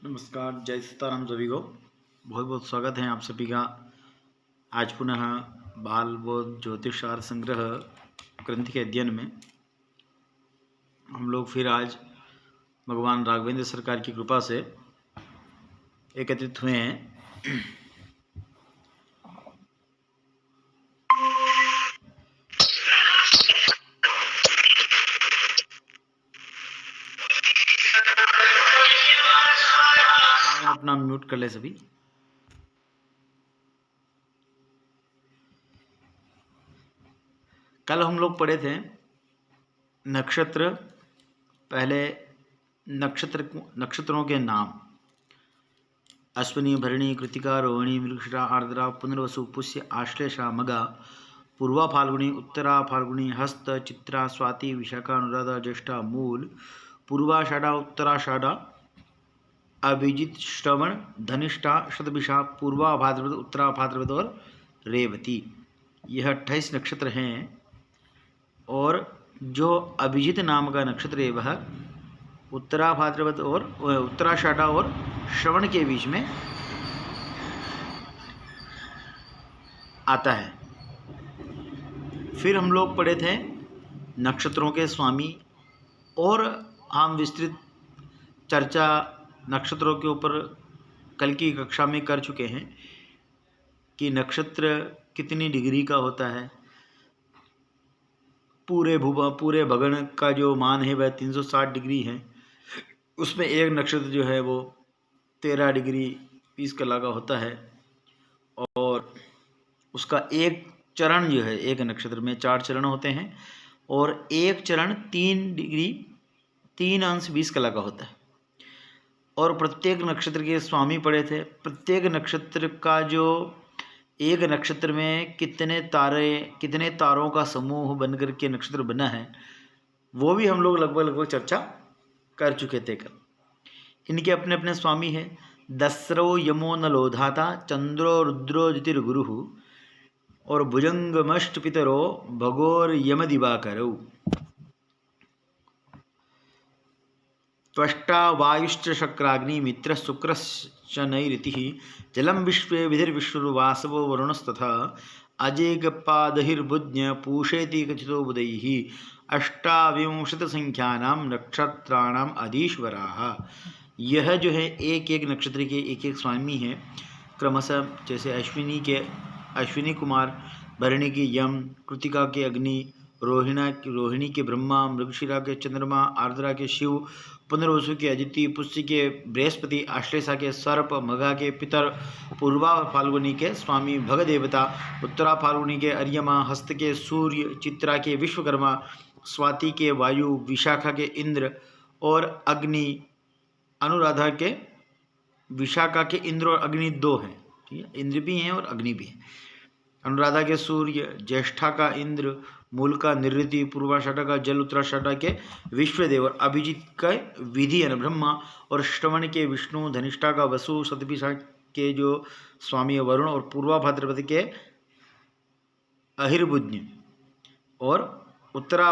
नमस्कार, जय सीताराम सभी को। बहुत बहुत स्वागत है आप सभी का। आज पुनः बाल बोध ज्योतिष सार संग्रह ग्रंथ के अध्ययन में हम लोग फिर आज भगवान राघवेंद्र सरकार की कृपा से एकत्रित हुए हैं। अपना म्यूट कर ले सभी। कल हम लोग पढ़े थे नक्षत्र, पहले नक्षत्रों के नाम अश्विनी, भरणी, कृतिका, रोहिणी, मृगशिरा, आर्द्रा, पुनर्वसु, पुष्य, आश्लेषा, मगा, पूर्वा फाल्गुनी, उत्तरा फाल्गुनी, हस्त, चित्रा, स्वाति, विशाखा, अनुराधा, ज्येष्ठा, मूल, पूर्वाषाढ़ा, उत्तराषाढ़ा, अभिजित, श्रवण, धनिष्ठा, शतभिषा, पूर्वा भाद्रपद, उत्तरा भाद्रपद और रेवती। यह 28 नक्षत्र हैं। और जो अभिजित नाम का नक्षत्र है वह उत्तरा भाद्रपद और उत्तराषाढ़ा और श्रवण के बीच में आता है। फिर हम लोग पढ़े थे नक्षत्रों के स्वामी, और हम विस्तृत चर्चा नक्षत्रों के ऊपर कल की कक्षा में कर चुके हैं कि नक्षत्र कितनी डिग्री का होता है। पूरे भगन का जो मान है वह 360 डिग्री है। उसमें एक नक्षत्र जो है वो 13 डिग्री 20 कला का होता है, और उसका एक चरण जो है, एक नक्षत्र में 4 चरण होते हैं, और एक चरण 3 डिग्री 3 अंश 20 कला का होता है। और प्रत्येक नक्षत्र के स्वामी पढ़े थे। प्रत्येक नक्षत्र का जो एक नक्षत्र में कितने तारों का समूह बनकर के नक्षत्र बना है, वो भी हम लोग लगभग चर्चा कर चुके थे कल। इनके अपने अपने स्वामी हैं। दस्रो यमो नलो धाता, चंद्रो रुद्रो ज्योतिर्गुरुः, और भुजंगमष्ट पितरो भगोर यम दिवाकरौ। त्वष्टा वायुश्च शक्राग्नि मित्र शुक्रश्च नैऋतिः, जलम विश्वे विधिर्विश्ववासवो वरुणस्तथा, अजेगपादहिर्बुध्य पूषेति कथितो बुधैः, अष्टाविंशतिसंख्यानां नक्षत्राणाम अधीश्वराः। यह जो है एक एक नक्षत्र के एक एक स्वामी हैं क्रमशः। जैसे अश्विनी कुमार, भरणी की यम, कृतिका के अग्नि, रोहिणी के ब्रह्मा, मृगशिरा के चंद्रमा, आर्द्रा के शिव, पुनर्वसु के अदिति, पुष्य के बृहस्पति, आश्लेषा के सर्प, मघा के पितर, पूर्वा फाल्गुनी के स्वामी भग देवता, उत्तरा फाल्गुनी के अर्यमा, हस्त के सूर्य, चित्रा के विश्वकर्मा, स्वाति के वायु, विशाखा के इंद्र और अग्नि, अनुराधा के विशाखा के इंद्र और अग्नि 2 हैं। ठीक है, इंद्र भी हैं और अग्नि भी हैं। अनुराधा के सूर्य, ज्येष्ठा का इंद्र, मूल का निरृति, पूर्वाषाढ़ा का जल, उत्तराषाढ़ा के विश्वदेव और अभिजित का विधि है ब्रह्मा, और श्रवण के विष्णु, धनिष्ठा का वसु, शतभिषा के जो स्वामी वरुण, और पूर्वा भाद्रपद के अहिर्बुध्य, और उत्तरा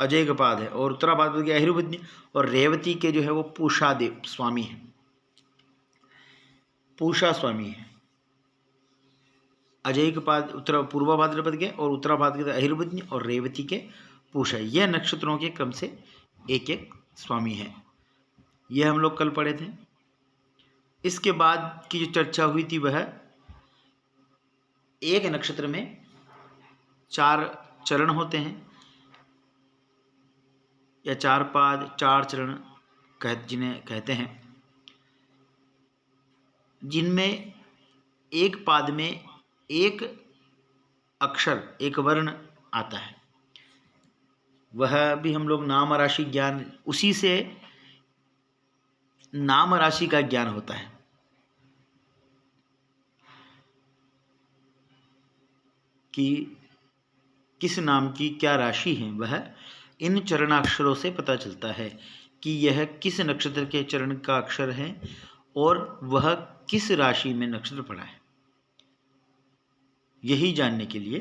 अजयगपाद है, और उत्तरा भाद्रपद के अहिर्बुध्य, और रेवती के जो है वो पूषा देव स्वामी है, पूषा स्वामी है। अजय के पाद पूर्वा भाद्रपद के, और उत्तरा भाद्रपद के अहिर्बुध्य, और रेवती के पूषा। यह नक्षत्रों के क्रम से एक एक स्वामी है। यह हम लोग कल पढ़े थे। इसके बाद की जो चर्चा हुई थी वह एक नक्षत्र में 4 चरण होते हैं, या 4 पाद, 4 चरण जिन्हें कहते हैं, जिनमें एक पाद में एक अक्षर, एक वर्ण आता है। वह भी हम लोग नाम राशि ज्ञान, उसी से नाम राशि का ज्ञान होता है कि किस नाम की क्या राशि है। वह इन चरणाक्षरों से पता चलता है कि यह किस नक्षत्र के चरण का अक्षर है और वह किस राशि में नक्षत्र पड़ा है। यही जानने के लिए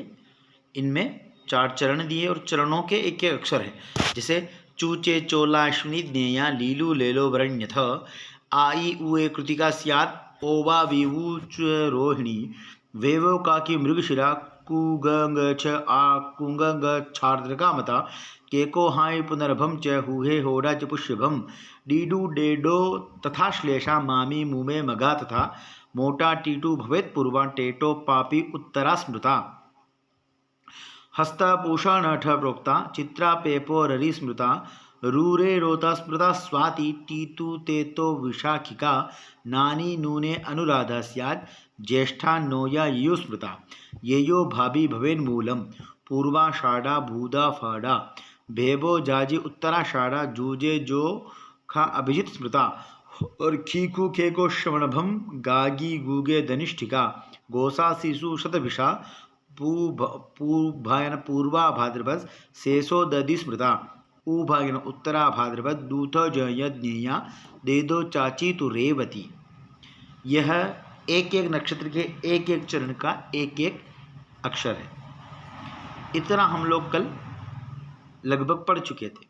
इनमें 4 चरण दिए, और चरणों के एक एक अक्षर है। जैसे चूचे चोलाश्विनी ज्ञेया लीलू लेलो वरण्यथ आई उए कृतिका स्यात् ओवा विवूच रोहिणी वेवो काकी मृगशिरा कुगंग छ आ कुंगंग छार्द्रका मता केको हाय पुनर्भम च हुहे होडा च पुष्यभम डीडू डेडो तथा श्लेषा मामी मुमे मगा तथा मोटा टीटू भवेत् पूर्वा टेटो पापी उत्तरा स्मृता हस्तपूषा नठ प्रोक्ता चित्रा पेपो ररी स्मृता रूरे रोता स्मृता स्वाति टीतु तेतो विशाखिका नानी नूने अनुराधा स्यात् ज्येष्ठा नोया यु स्मृता येयो भाभी भवेन्मूलम पूर्वाषाढ़ा भूदा फाड़ा भेबो जाजी उत्तराषाढ़ा जूजे जो खा अभिजित स्मृता और खीकू खेको श्रवणभम गागी गूगे धनिष्ठिका गोसा शिशु शतभिषा पूर्वा भाद्रपद शेषो दधि स्मृता ऊभागिन उत्तरा भाद्रपद दूत जयज्ञेया देदो चाची तु रेवती। यह एक एक नक्षत्र के एक एक चरण का एक एक अक्षर है। इतना हम लोग कल लगभग पढ़ चुके थे।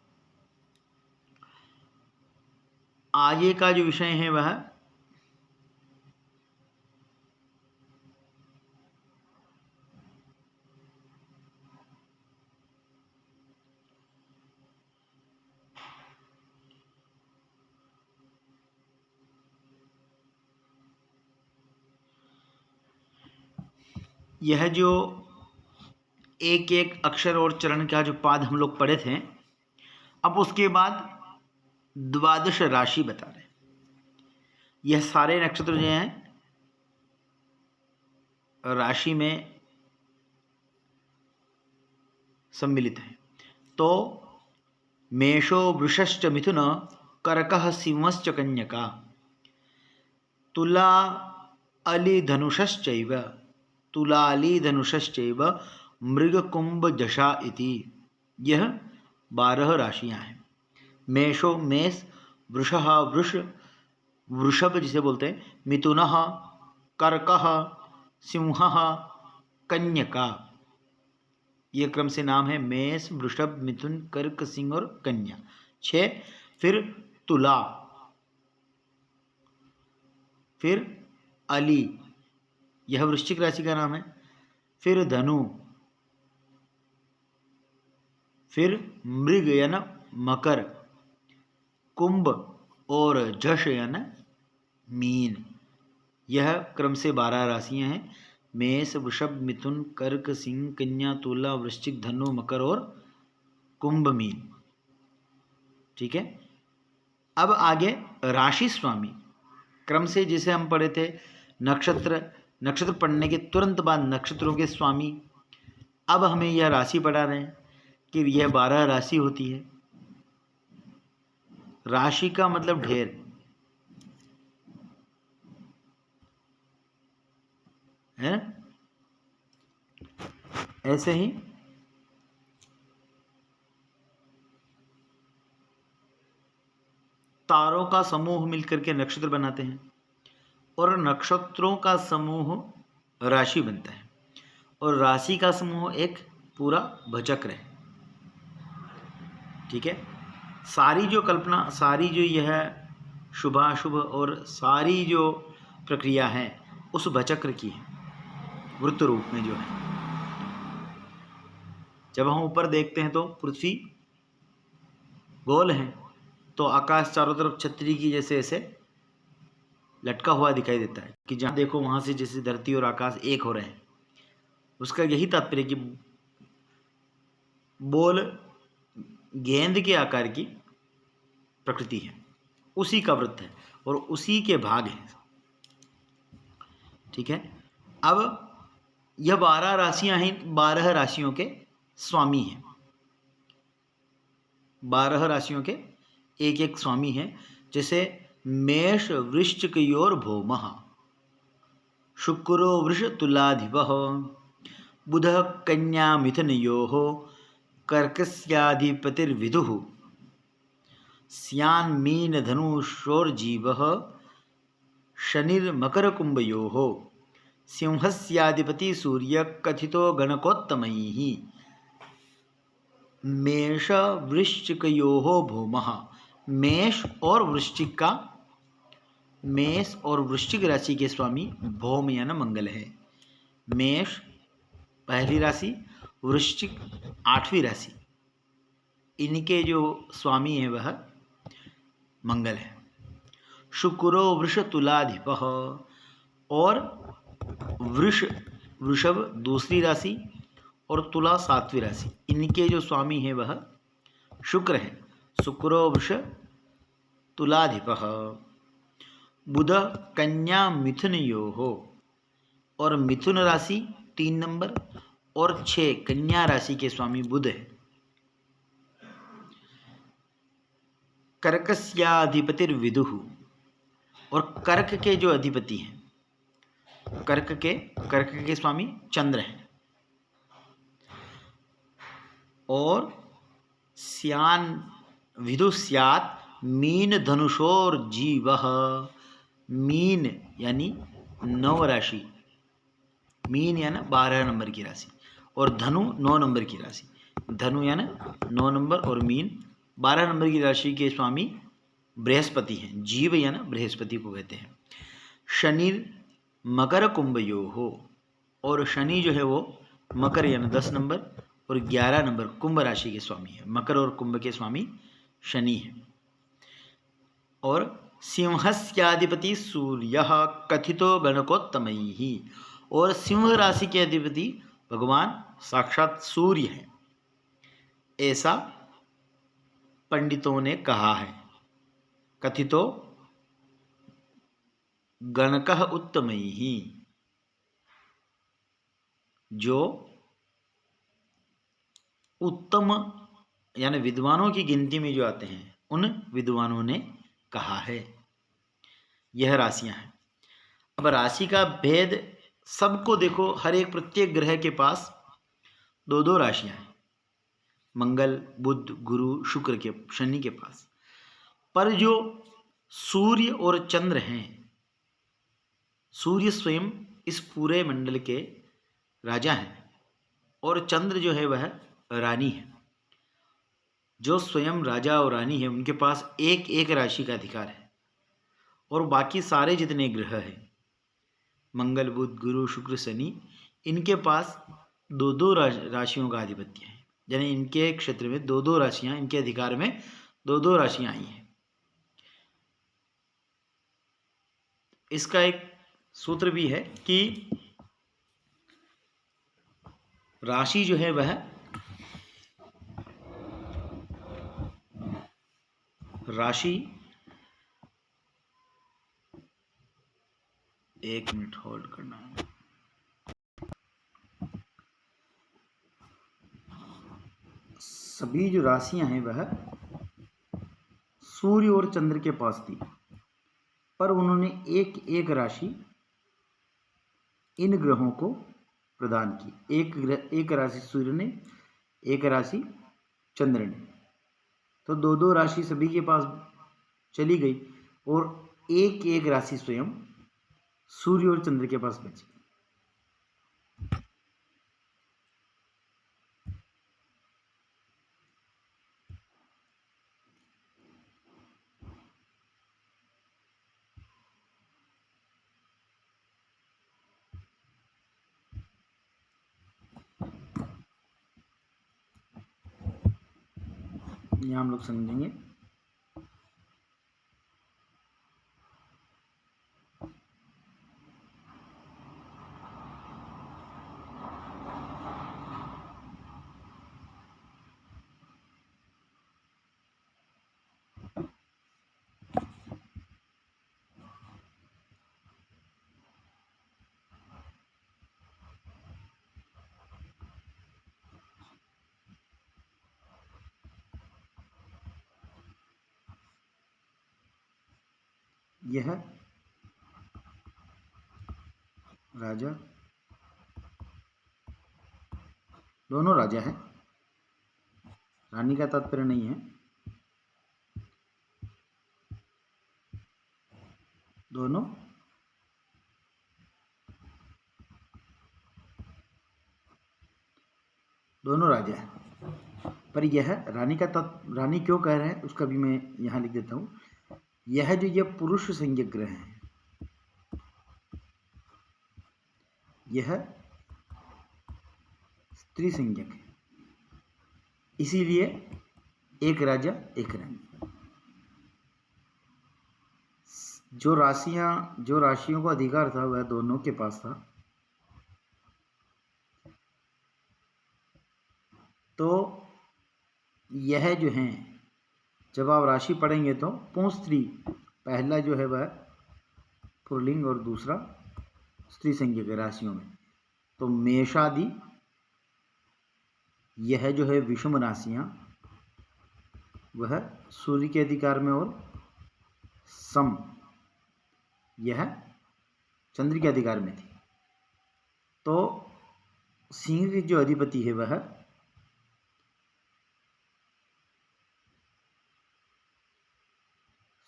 आगे का जो विषय है वह यह जो एक एक अक्षर और चरण का जो पाद हम लोग पढ़े थे, अब उसके बाद द्वादश राशि बता रहे। यह सारे नक्षत्र जो हैं राशि में सम्मिलित हैं। तो मेषो वृषश्च मिथुन कर्कः सिंहश्च कन्यका तुला अलिधनुषश्चैव तुलालीधनुषश्चैव मृगकुंभ जशा इति। यह 12 राशियां हैं। मेषो मेष, वृषः वृष, वृषभ जिसे बोलते हैं, मिथुनः, कर्कः, सिंहः, कन्यका। ये क्रम से नाम है मेष, वृषभ, मिथुन, कर्क, सिंह और कन्या। 6। फिर तुला, फिर अली, यह वृश्चिक राशि का नाम है। फिर धनु, फिर मृग यानी मकर, कुंभ और जश यानी मीन। यह क्रम से 12 राशियां हैं। मेष, वृषभ, मिथुन, कर्क, सिंह, कन्या, तुला, वृश्चिक, धनु, मकर और कुंभ, मीन। ठीक है। अब आगे राशि स्वामी क्रम से जिसे हम पढ़े थे, नक्षत्र पढ़ने के तुरंत बाद नक्षत्रों के स्वामी। अब हमें यह राशि पढ़ा रहे हैं कि यह 12 राशि होती है। राशि का मतलब ढेर है। ऐसे ही तारों का समूह मिलकर के नक्षत्र बनाते हैं और नक्षत्रों का समूह राशि बनता है और राशि का समूह एक पूरा भचक्र है। ठीक है। सारी जो कल्पना, सारी जो यह शुभाशुभ और सारी जो प्रक्रिया है उस भचक्र की है, वृत्त रूप में जो है। जब हम ऊपर देखते हैं तो पृथ्वी गोल है, तो आकाश चारों तरफ छतरी की जैसे ऐसे लटका हुआ दिखाई देता है कि जहाँ देखो वहाँ से जैसे धरती और आकाश एक हो रहे हैं। उसका यही तात्पर्य कि बोल गेंद के आकार की प्रकृति है, उसी का वृत्त है और उसी के भाग हैं। ठीक है। अब यह 12 राशियां हैं, 12 राशियों के स्वामी हैं। 12 राशियों के एक एक स्वामी हैं। जैसे मेष वृश्चिकयोर भौमः, शुक्रो वृष तुलाधिपः, बुधः कन्या मिथुनयोः, कर्कस्याधिपतिर्विदुः, स्यान् मीन धनुषोर्जीवः, शनिर्मकरकुंभयोः, सिंहस्याधिपति सूर्य कथितो गणकोत्तमैः। मेष वृश्चिकयोः भौमः। मेष और वृश्चिक का, मेष और वृश्चिक राशि के स्वामी भौम यानी मंगल है। मेष पहली राशि, वृश्चिक आठवीं राशि, इनके जो स्वामी है वह मंगल है। शुक्रो वृष तुलाधिपः, और वृषभ दूसरी राशि और तुला सातवीं राशि, इनके जो स्वामी है वह शुक्र है। शुक्रो वृष तुलाधिपः। बुध कन्या मिथुन योः, और मिथुन राशि 3 नंबर और 6 कन्या राशि के स्वामी बुध है। कर्कस्याधिपतिर्विदुः, और कर्क के जो अधिपति हैं, कर्क के स्वामी चंद्र हैं। और स्यान विदु स्यात् मीन धनुषोर जीवः। मीन यानी 9 राशि, मीन यानी 12 नंबर की राशि, और धनु 9 नंबर की राशि। धनु यानी 9 नंबर और मीन 12 नंबर की राशि के स्वामी बृहस्पति हैं। जीव यानी बृहस्पति को कहते हैं। शनि मकर कुंभ योः, और शनि जो है वो मकर यानी 10 नंबर और 11 नंबर कुंभ राशि के स्वामी है। मकर और कुंभ के स्वामी शनि है। और सिंहस्याधिपति सूर्यः कथितो गणकोत्तमैः, और सिंह राशि के अधिपति भगवान साक्षात सूर्य हैं, ऐसा पंडितों ने कहा है। कथितो गणकः उत्तमैः, जो उत्तम यानी विद्वानों की गिनती में जो आते हैं, उन विद्वानों ने कहा है। यह राशियां हैं। अब राशि का भेद सबको देखो, हर एक प्रत्येक ग्रह के पास 2-2 राशियां हैं। मंगल, बुध, गुरु, शुक्र के, शनि के पास। पर जो सूर्य और चंद्र हैं, सूर्य स्वयं इस पूरे मंडल के राजा हैं, और चंद्र जो है वह रानी है। जो स्वयं राजा और रानी है उनके पास एक एक राशि का अधिकार है, और बाकी सारे जितने ग्रह हैं, मंगल, बुध, गुरु, शुक्र, शनि, इनके पास 2-2 राशियों का आधिपत्य है। यानी इनके क्षेत्र में 2-2 राशियां, इनके अधिकार में 2-2 राशियां आई हैं। इसका एक सूत्र भी है कि राशि जो है वह राशि, 1 मिनट होल्ड करना है। सभी जो राशियां हैं वह सूर्य और चंद्र के पास थी, पर उन्होंने एक एक राशि इन ग्रहों को प्रदान की। एक राशि सूर्य ने, एक राशि चंद्र ने, तो 2-2 राशि सभी के पास चली गई, और एक एक राशि स्वयं सूर्य और चंद्र के पास बची। यह हम लोग समझेंगे। यह राजा, दोनों राजा हैं, रानी का तात्पर्य नहीं है। दोनों राजा हैं। पर यह रानी का रानी क्यों कह रहे हैं उसका भी मैं यहाँ लिख देता हूँ। यह जो यह पुरुष संज्ञक ग्रह है, यह स्त्री संज्ञक है, इसीलिए एक राजा एक रानी। जो राशियों का अधिकार था वह दोनों के पास था। तो यह जो है, जब आप राशि पढ़ेंगे तो पुं स्त्री, पहला जो है वह पुल्लिंग और दूसरा स्त्री संज्ञक है राशियों में। तो मेषादि, यह जो है विषम राशियां वह सूर्य के अधिकार में, और सम यह चंद्र के अधिकार में थी। तो सिंह की जो अधिपति है वह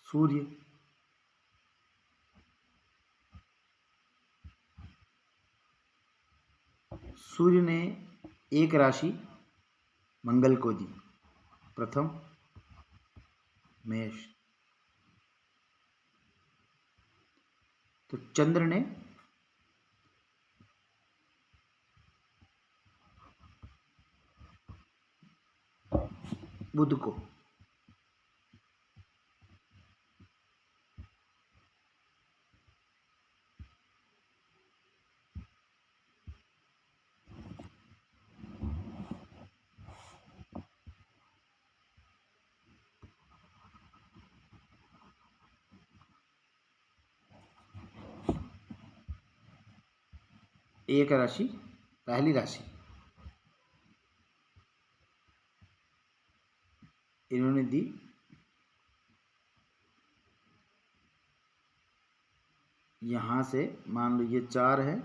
सूर्य। सूर्य ने एक राशि मंगल को दी, प्रथम मेष। तो चंद्र ने बुध को, एक राशि, पहली राशि इन्होंने दी यहाँ से, मान लो ये 4 है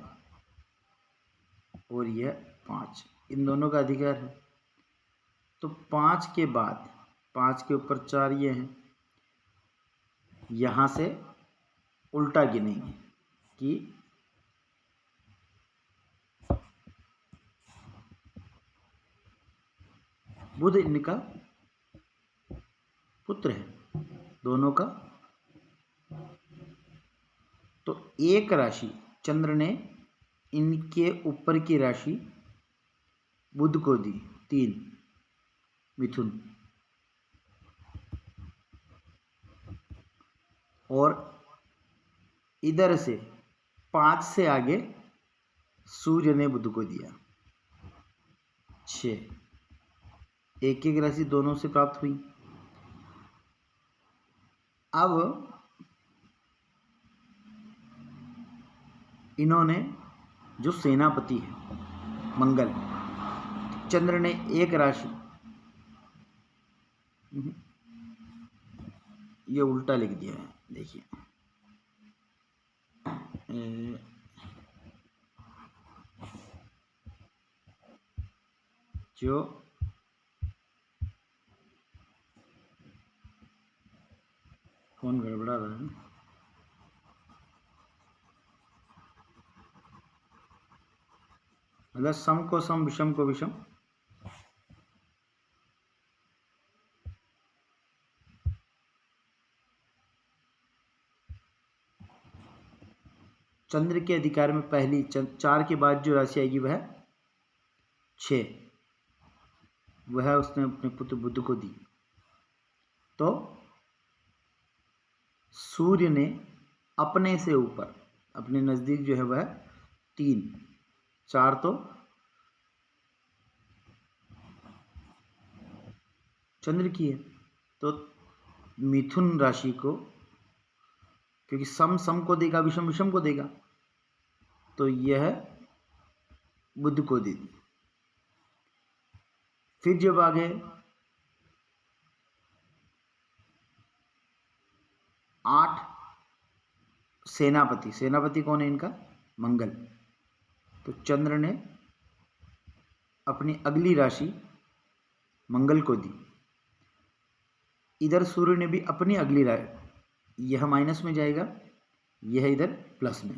और यह 5, इन दोनों का अधिकार है। तो 5 के बाद 5 के ऊपर 4 ये हैं, यहाँ से उल्टा गिनेंगे कि बुध इनका पुत्र है, दोनों का। तो एक राशि चंद्र ने इनके ऊपर की राशि बुध को दी, 3 मिथुन, और इधर से 5 से आगे सूर्य ने बुध को दिया, 6। एक एक राशि दोनों से प्राप्त हुई। अब इन्होंने जो सेनापति है मंगल, चंद्र ने एक राशि, ये उल्टा लिख दिया है, देखिए जो फोन गड़बड़ा रहा है, मतलब सम को सम, विषम को विषम। चंद्र के अधिकार में पहली 4 के बाद जो राशि आएगी वह 6, वह उसने अपने पुत्र बुध को दी। तो सूर्य ने अपने से ऊपर, अपने नज़दीक जो है वह 3, 4 तो चंद्र की है। तो मिथुन राशि को, क्योंकि सम सम को देगा, विषम विषम को देगा, तो यह बुध को दे दी। फिर जब आगे 8 सेनापति, सेनापति कौन है इनका? मंगल। तो चंद्र ने अपनी अगली राशि मंगल को दी, इधर सूर्य ने भी अपनी अगली राशि, यह माइनस में जाएगा, यह इधर प्लस में,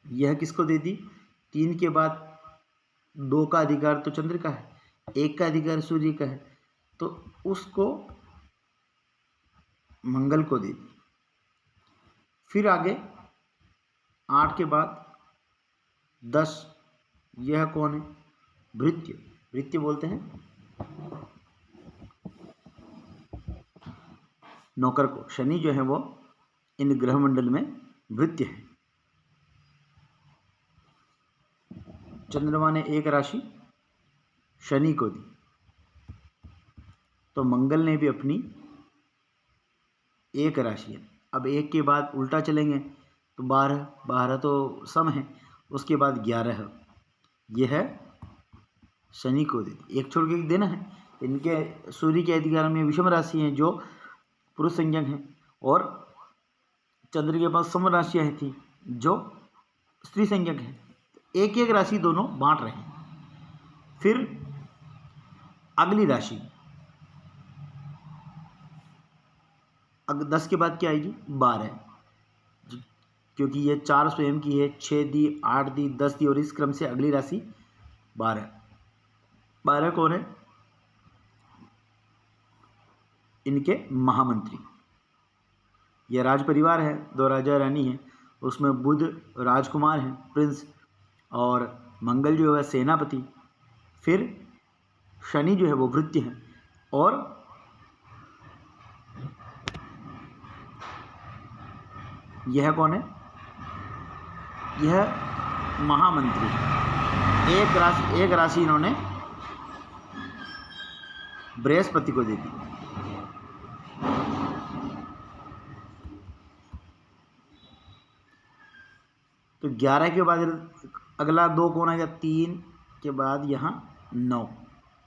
यह किसको दे दी? 3 के बाद 2 का अधिकार तो चंद्र का है, एक का अधिकार सूर्य का है तो उसको मंगल को दे दी। फिर आगे 8 के बाद 10, यह कौन है? भृत्य। भृत्य बोलते हैं नौकर को। शनि जो है वो इन ग्रह मंडल में भृत्य है। चंद्रमा ने एक राशि शनि को दी, तो मंगल ने भी अपनी एक राशि है। अब एक के बाद उल्टा चलेंगे तो 12, 12 तो सम है, उसके बाद 11, यह है शनि को दे दी। एक छोड़ के एक देना है। इनके सूर्य के अधिकार में विषम राशि हैं जो पुरुष संज्ञक हैं, और चंद्र के पास सम राशियाँ थी जो स्त्री संज्ञक हैं। एक एक राशि दोनों बांट रहे हैं। फिर अगली राशि 10 के बाद क्या आएगी? 12, क्योंकि ये 4 स्वयं की है। 6 दी, 8 दी, 10 दी, और इस क्रम से अगली राशि 12। 12 कौन है? इनके महामंत्री। यह राज परिवार है, 2 राजा रानी हैं, उसमें बुध राजकुमार हैं, प्रिंस, और मंगल जो है सेनापति। फिर शनि जो है वो भृत्य है, और यह कौन है? यह महामंत्री। एक राशि इन्होंने बृहस्पति को दे दी। तो 11 के बाद अगला 2 कौन आएगा? 3 के बाद यहाँ 9।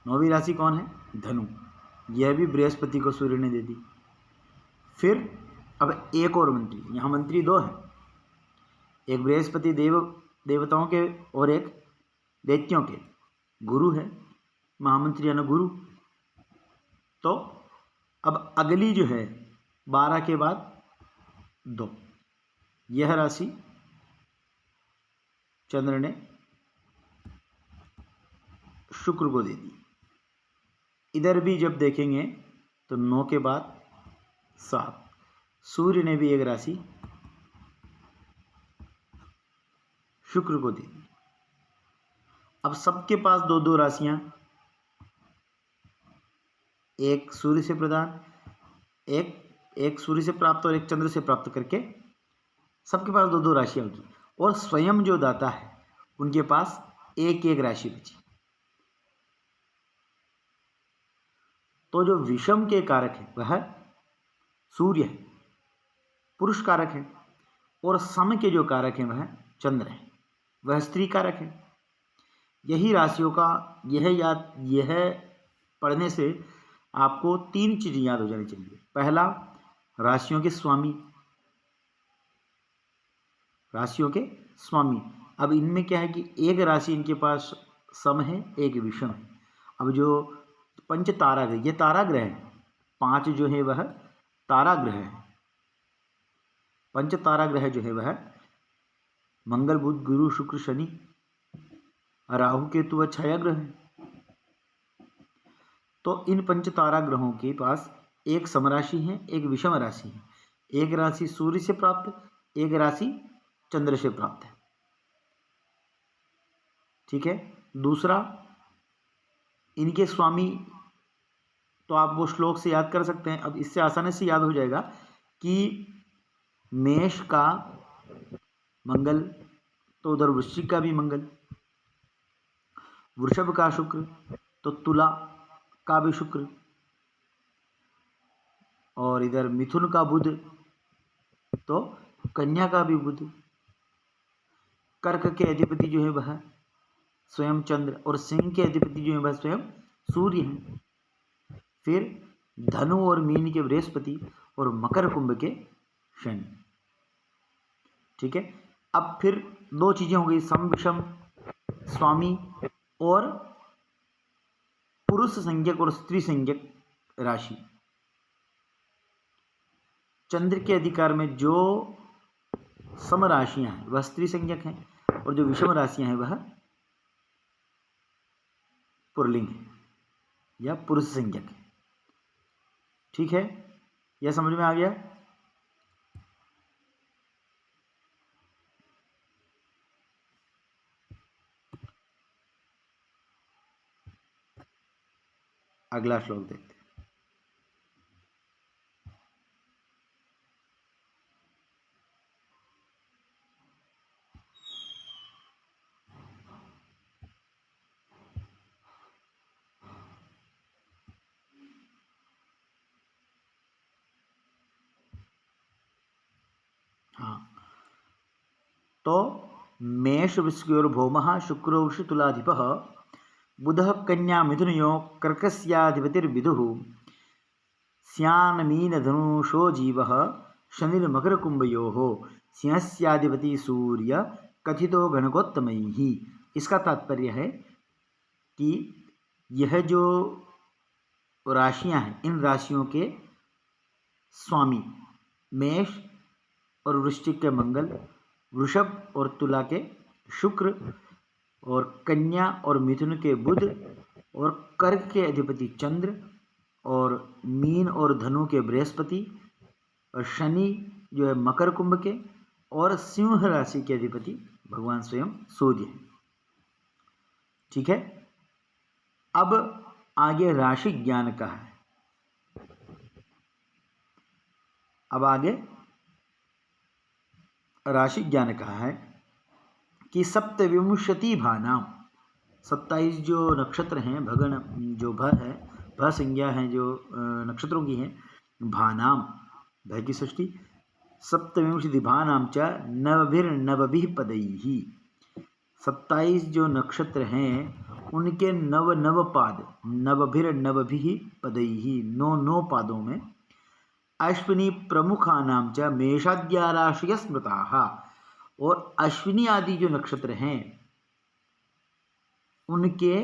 9वीं राशि कौन है? धनु। यह भी बृहस्पति को सूर्य ने दे दी। फिर अब एक और मंत्री, यहाँ मंत्री 2 हैं, एक बृहस्पति देवताओं के और एक दैत्यों के। गुरु है महामंत्री यानी गुरु। तो अब अगली जो है 12 के बाद 2, यह राशि चंद्र ने शुक्र को दे दी। इधर भी जब देखेंगे तो 9 के बाद 7, सूर्य ने भी एक राशि शुक्र को दे दी। अब सबके पास 2-2 राशियां, एक सूर्य से प्रदान, एक सूर्य से प्राप्त और एक चंद्र से प्राप्त करके सबके पास 2-2 राशियां होगी। और स्वयं जो दाता है उनके पास एक एक राशि बची। तो जो विषम के कारक है वह सूर्य है, पुरुष कारक है, और सम के जो कारक हैं वह चंद्र है, वह स्त्री कारक है। यही राशियों का यह पढ़ने से आपको 3 चीज़ें याद हो जानी चाहिए। पहला, राशियों के स्वामी। राशियों के स्वामी। अब इनमें क्या है कि एक राशि इनके पास सम है, एक विषम है। अब जो पंच ताराग्रह, ये ताराग्रह है, 5 जो है वह ताराग्रह है। पंच ताराग्रह जो है वह मंगल, बुध, गुरु, शुक्र, शनि, राहु, केतु व छायाग्रह है। तो इन पंच ताराग्रहों के पास एक समराशि है, एक विषम राशि है। एक राशि सूर्य से प्राप्त, एक राशि चंद्र से प्राप्त है। ठीक है। दूसरा, इनके स्वामी तो आप वो श्लोक से याद कर सकते हैं। अब इससे आसानी से याद हो जाएगा कि मेष का मंगल तो उधर वृश्चिक का भी मंगल, वृषभ का शुक्र तो तुला का भी शुक्र, और इधर मिथुन का बुध तो कन्या का भी बुध, कर्क के अधिपति जो है वह स्वयं चंद्र, और सिंह के अधिपति जो है वह स्वयं सूर्य है। फिर धनु और मीन के बृहस्पति, और मकर कुंभ के शनि। ठीक है। अब फिर 2 चीजें हो गई, सम विषम स्वामी और पुरुष संज्ञक और स्त्री संज्ञक राशि। चंद्र के अधिकार में जो सम राशियां हैं वह स्त्री संज्ञक हैं, और जो विषम राशियां हैं वह पुल्लिंग है। या पुरुष संज्ञक। ठीक है, यह समझ में आ गया। अगला श्लोक देखते हैं। हाँ, तो मेष वृश्चिकोर्भौमः शुक्रो वृषि तुलाधिपः बुधः कन्या मिथुनयो कर्कस्याधिपतिर्विदुः स्यान्मीनधनुषो जीवः शनिर्मकरकुम्भयोः सिंहस्याधिपति सूर्य कथितो गणकोत्तमैः। इसका तात्पर्य है कि यह जो राशियां हैं, इन राशियों के स्वामी मेष और वृश्चिक के मंगल, वृषभ और तुला के शुक्र, और कन्या और मिथुन के बुध, और कर्क के अधिपति चंद्र, और मीन और धनु के बृहस्पति, और शनि जो है मकर कुंभ के, और सिंह राशि के अधिपति भगवान स्वयं सूर्य है। ठीक है, अब आगे राशि ज्ञान का है। अब आगे राशि ज्ञान कहा है कि सप्तविंशति भानाम, 27 जो नक्षत्र हैं, भगन जो भ है, भ संज्ञा है जो नक्षत्रों की हैं, भानाम भय की सृष्टि, सप्तविंशति भानाम च नवभिर्नवभिः पदैः, 27 जो नक्षत्र हैं उनके नव नव पाद, नवभिर्नवभिः पदैः, 9 पादों में, अश्विनी प्रमुखानाम च मेषाद्या राशय स्मृताः, और अश्विनी आदि जो नक्षत्र हैं उनके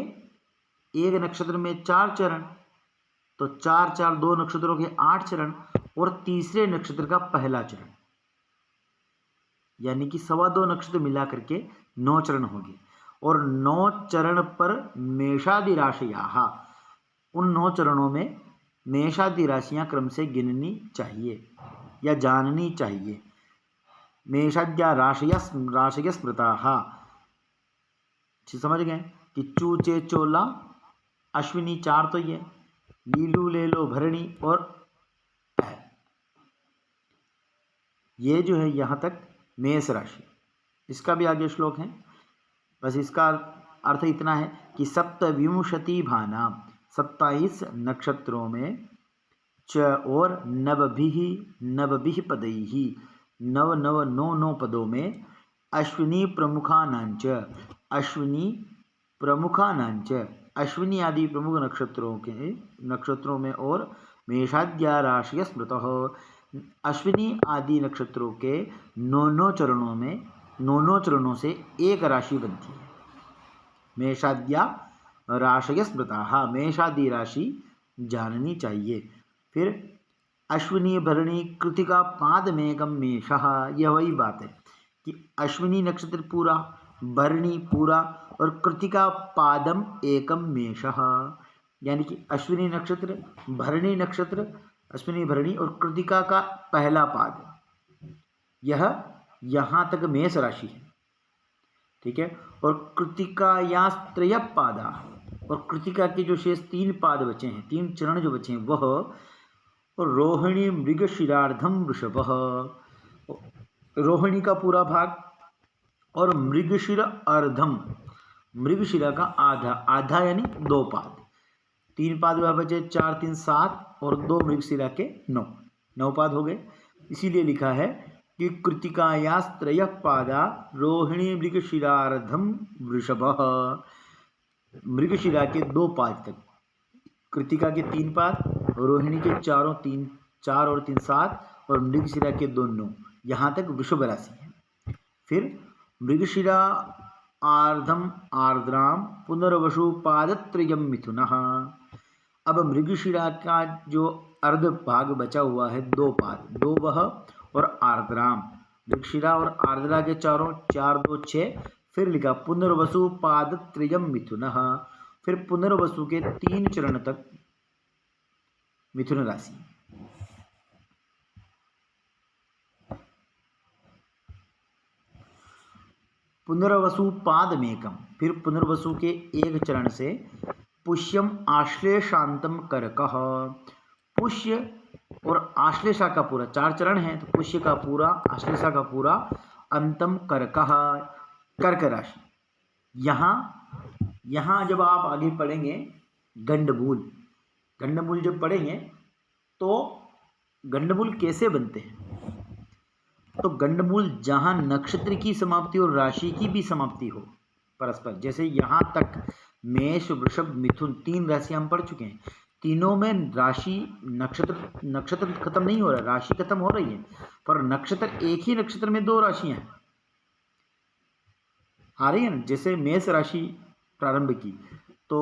एक नक्षत्र में 4 चरण, तो 4 4 2 नक्षत्रों के 8 चरण, और तीसरे नक्षत्र का पहला चरण, यानी कि 2.25 नक्षत्र मिला करके 9 चरण होंगे। और 9 चरण पर मेषादि राशियाः, उन 9 चरणों में मेषादि राशियां क्रम से गिननी चाहिए या जाननी चाहिए। मेषाद्या राशय स्मृताः, समझ गए कि चूचे चोला अश्विनी 4 तो ये, लीलू लेलो भरणी, और ये जो है यहाँ तक मेष राशि। इसका भी आगे श्लोक है, बस इसका अर्थ इतना है कि सप्तविंशति भानाम, 27 नक्षत्रों में, च और नवभिः पदैः, 9 पदों में, अश्विनी प्रमुखानांच, अश्विनी प्रमुखानांच, अश्विनी आदि प्रमुख नक्षत्रों में, और मेषाद्या राशय स्मृतः, अश्विनी आदि नक्षत्रों के 9 चरणों में, 9 चरणों से एक राशि बनती है। मेषाद्या राशय स्मृताः, मेषादि राशि जाननी चाहिए। फिर अश्विनी भरणी कृतिका पादमेकम मेषः, यह वही बात है कि अश्विनी नक्षत्र पूरा, भरणी पूरा, और कृतिका पादम एकम मेषः, यानी कि अश्विनी नक्षत्र, भरणी नक्षत्र, अश्विनी भरणी और कृतिका का पहला पाद, यह यहाँ तक मेष राशि है। ठीक है, और कृतिकायास्त्रय पादा, और कृतिका के जो शेष 3 पाद बचे हैं, 3 चरण जो बचे हैं, वह रोहिणी मृगशिरार्धम वृषभः, रोहिणी का पूरा भाग, और मृगशिरा अर्धम, मृगशिरा का आधा, आधा यानी 2 पाद, 3 पाद वह बचे, 4 3 7, और 2 मृगशिरा के 9 पाद हो गए। इसीलिए लिखा है कि कृतिकायास्त्रय पादा रोहिणी मृगशिरार्धम वृषभः, मृगशिरा के 2 पाद तक, कृतिका के 3 पाद, रोहिणी के 4 और 3 7, और मृगशिरा के 2 9, यहाँ तक वृषभ राशि है। फिर मृगशिरा आर्धम आर्द्राम पुनर्वसु पादत्रयम मिथुनः, अब मृगशिरा का जो अर्ध भाग बचा हुआ है, 2 पाद, 2 वह और आर्द्राम, मृगशिरा और आर्द्रा के 4 2 6, फिर लिखा पुनर्वसु पादत्रयम मिथुनः, फिर पुनर्वसु के 3 चरण तक मिथुन राशि। पुनर्वसु पाद मेकम, फिर पुनर्वसु के 1 चरण से पुष्यम आश्लेषांतम करकः, पुष्य और आश्लेषा का पूरा 4 चरण है, तो पुष्य का पूरा, आश्लेषा का पूरा, अंतम करकः कर्क राशि। यहाँ जब आप आगे पढ़ेंगे गंडमूल, गंडमूल जब पढ़ेंगे तो गंडमूल कैसे बनते हैं, तो गंडमूल जहाँ नक्षत्र की समाप्ति और राशि की भी समाप्ति हो परस्पर, जैसे यहाँ तक मेष वृषभ मिथुन 3 राशियाँ हम पढ़ चुके हैं, तीनों में राशि नक्षत्र खत्म नहीं हो रहा, राशि खत्म हो रही है, पर नक्षत्र एक ही नक्षत्र में 2 राशियाँ हैं आ रही है ना। जैसे मेष राशि प्रारंभ की तो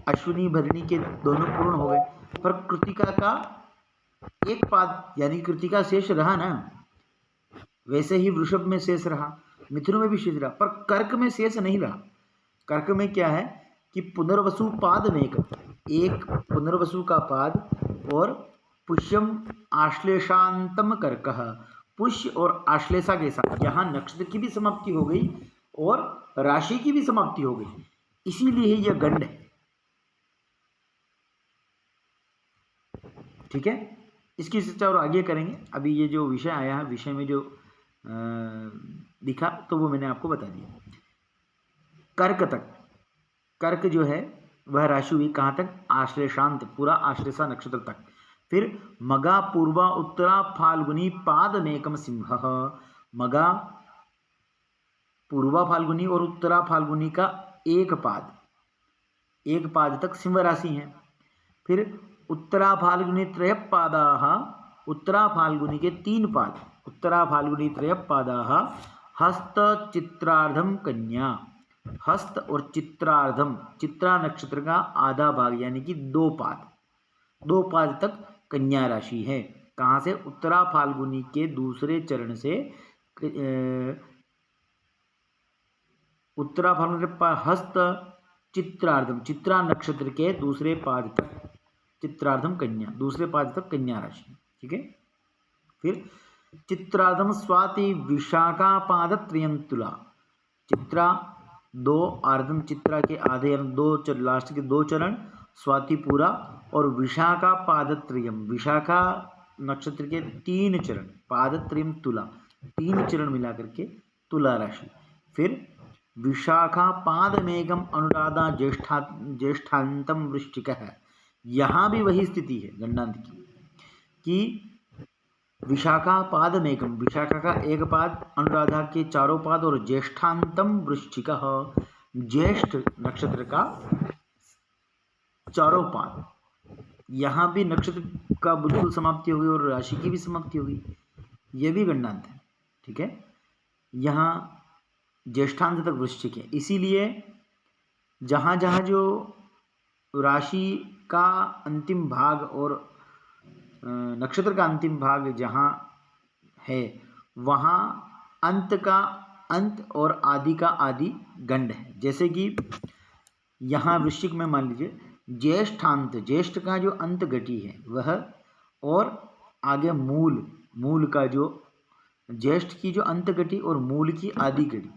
अश्विनी भरणी के दोनों पूर्ण हो गए, पर कृतिका का एक पाद यानी कृतिका शेष रहा ना, वैसे ही वृषभ में शेष रहा, मिथुन में भी शेष रहा, पर कर्क में शेष नहीं रहा। कर्क में क्या है कि पुनर्वसु पाद में एक पुनर्वसु का पाद और पुष्यम आश्लेषांतम कर्कः, पुष्य और आश्लेषा के साथ यहाँ नक्षत्र की भी समाप्ति हो गई और राशि की भी समाप्ति हो गई, इसीलिए यह गंड है। ठीक है, इसकी चर्चा और आगे करेंगे। अभी ये जो विषय आया है, विषय में जो दिखा तो वो मैंने आपको बता दिया। कर्क तक, कर्क जो है वह राशि हुई कहाँ तक, आश्लेषांत, पूरा आश्लेषा नक्षत्र तक। फिर मगा पूर्वा उत्तरा फाल्गुनी पादमेकम सिंह, मगा पूर्वा फाल्गुनी और उत्तरा फाल्गुनी का एक पाद तक सिंह राशि है। फिर उत्तरा फाल्गुनी त्रय पादा, उत्तरा फाल्गुनी के 3 पाद, उत्तरा फाल्गुनी त्रय पादा, हस्त चित्रार्धम कन्या, हस्त और चित्रार्धम, चित्रा नक्षत्र का आधा भाग यानी कि 2 पाद तक कन्या राशि है। कहाँ से, उत्तरा फाल्गुनी के दूसरे चरण से, उत्तरा फाल्गुनी हस्त चित्रार्धम, चित्रा नक्षत्र के दूसरे पाद तक, चित्रार्धम कन्या, दूसरे पाद तक कन्या राशि। ठीक है, फिर चित्रार्धम स्वाति विशाखा पाद त्रयम तुला, चित्रा 2, आर्धम चित्रा के आधे 2 लास्ट के 2 चरण, स्वाति पूरा, और विशाखा पादत्रयम, विशाखा नक्षत्र के 3 चरण, पादत्रयम तुला, 3 चरण मिलाकर के तुला राशि। फिर विशाखा पादमेकम अनुराधा ज्येष्ठांतम वृश्चिक है, यहाँ भी वही स्थिति है गंडांत की कि विशाखा पादमेकम, विशाखा का 1 पाद, अनुराधा के 4 पाद और ज्येष्ठांतम वृश्चिक, ज्येष्ठ नक्षत्र का 4 पाद, यहाँ भी नक्षत्र का बिल्कुल समाप्ति होगी और राशि की भी समाप्ति होगी, यह भी गंडांत है। ठीक है, यहाँ ज्येष्ठांत तक वृश्चिक है, इसीलिए जहाँ जहाँ जो राशि का अंतिम भाग और नक्षत्र का अंतिम भाग जहाँ है वहाँ अंत का अंत और आदि का आदि गंड है। जैसे कि यहाँ वृश्चिक में मान लीजिए ज्येष्ठांत, ज्येष्ठ का जो अंत गति है वह, और आगे मूल का जो ज्येष्ठ की जो अंत गति और मूल की आदि गति,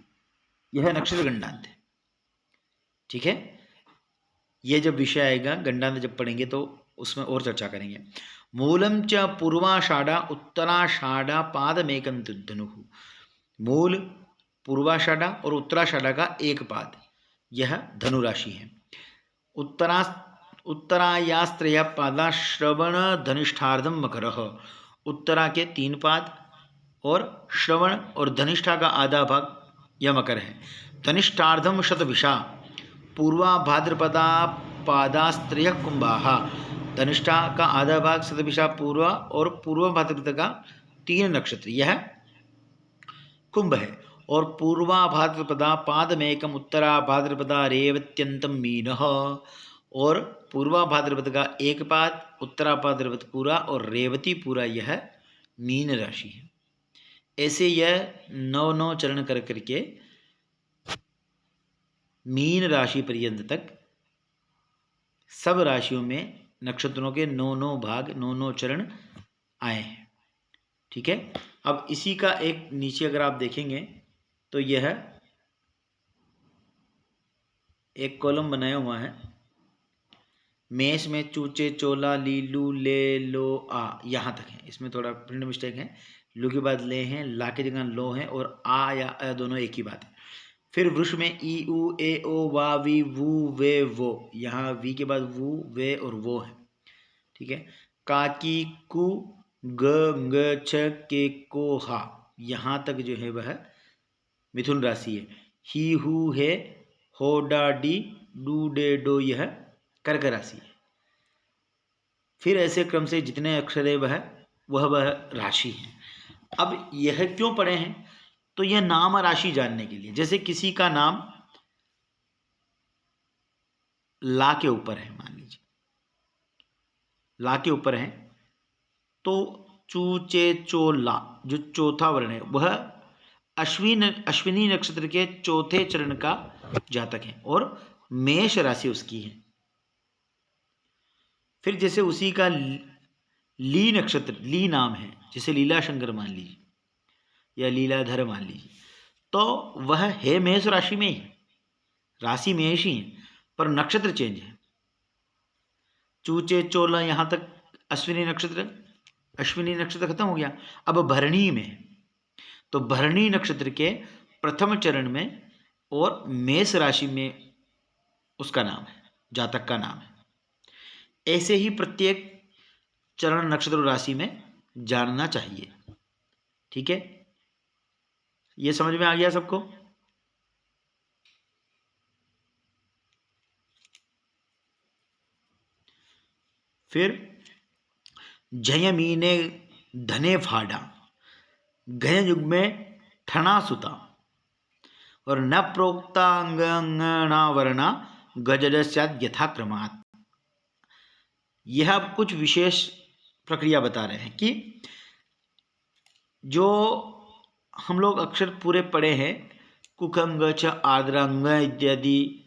यह नक्षत्र गंडांत है। ठीक है, यह जब विषय आएगा गंडांत जब पढ़ेंगे तो उसमें और चर्चा करेंगे। मूलम च पूर्वाषाढ़ा उत्तराषाढ़ा पादमेकं धनुः, मूल पूर्वाषाढ़ा और उत्तराषाढ़ा का 1 पाद, यह धनु राशि है। उत्तरायास्त्रय पादा श्रवण धनिष्ठार्धम मकरः, उत्तरा के 3 पाद और श्रवण और धनिष्ठा का आधा भाग यह मकर है। धनिष्ठार्धम शतभिषा, पूर्वा भाद्रपदा पादास्त्रय कुंभाः, धनिष्ठा का आधा भाग शतभिषा पूर्वा और पूर्व भाद्रपद का 3 नक्षत्र, यह कुंभ है। और पूर्वा भाद्रपदा पादमेकम उत्तरा भाद्रपदा रेवत्यंतम मीनः, और पूर्वा भाद्रपद का 1 पाद, उत्तरा भाद्रपद पूरा और रेवती पूरा, यह मीन राशि है। ऐसे यह 9 चरण कर करके मीन राशि पर्यंत तक सब राशियों में नक्षत्रों के 9 भाग 9 चरण आए हैं। ठीक है। अब इसी का एक नीचे अगर आप देखेंगे तो यह एक कॉलम बनाया हुआ है। मेष में चूचे, चोला, लीलू, ले, लो, आ, यहाँ तक है। इसमें थोड़ा प्रिंट मिस्टेक है। लू के बाद ले हैं, ला की जगह लो है, और आ या अ दोनों एक ही बात है। फिर वृक्ष में ई, उ, ए, ओ, वा, वी, वू, वे, वो। यहाँ वी के बाद वू, वे और वो है। ठीक है। काकी, कु, ग, ng, छ, के, को, हा, यहाँ तक जो है वह मिथुन राशि है। ही, हु, है, हो, डा, डी, डू, डे, डो, यह कर्क राशि है। फिर ऐसे क्रम से जितने अक्षर है वह राशि है। अब यह क्यों पढ़े हैं? तो यह नाम और राशि जानने के लिए। जैसे किसी का नाम ला के ऊपर है, मान लीजिए ला के ऊपर है, तो चू, चे, चो, ला, जो चौथा वर्ण है वह अश्विनी नक्षत्र के चौथे चरण का जातक है और मेष राशि उसकी है। फिर जैसे उसी का ली नक्षत्र, ली नाम है, जैसे लीला शंकर मान लीजिए या लीलाधर मान लीजिए, तो वह है मेष राशि में ही, राशि मेष ही है, पर नक्षत्र चेंज है। चूचे, चोला, यहाँ तक अश्विनी नक्षत्र खत्म हो गया। अब भरणी में, तो भरणी नक्षत्र के प्रथम चरण में और मेष राशि में उसका नाम है, जातक का नाम है। ऐसे ही प्रत्येक चरण नक्षत्र राशि में जानना चाहिए। ठीक है, ये समझ में आ गया सबको? फिर जयमीने धने फाड़ा, गय युग में ठना सुता, और न प्रोक्तांगणा वर्णा गजरस्याद यथाक्रमात्। यह अब कुछ विशेष प्रक्रिया बता रहे हैं कि जो हम लोग अक्षर पूरे पढ़े हैं, कुकंग, च, आद्रांग इत्यादि,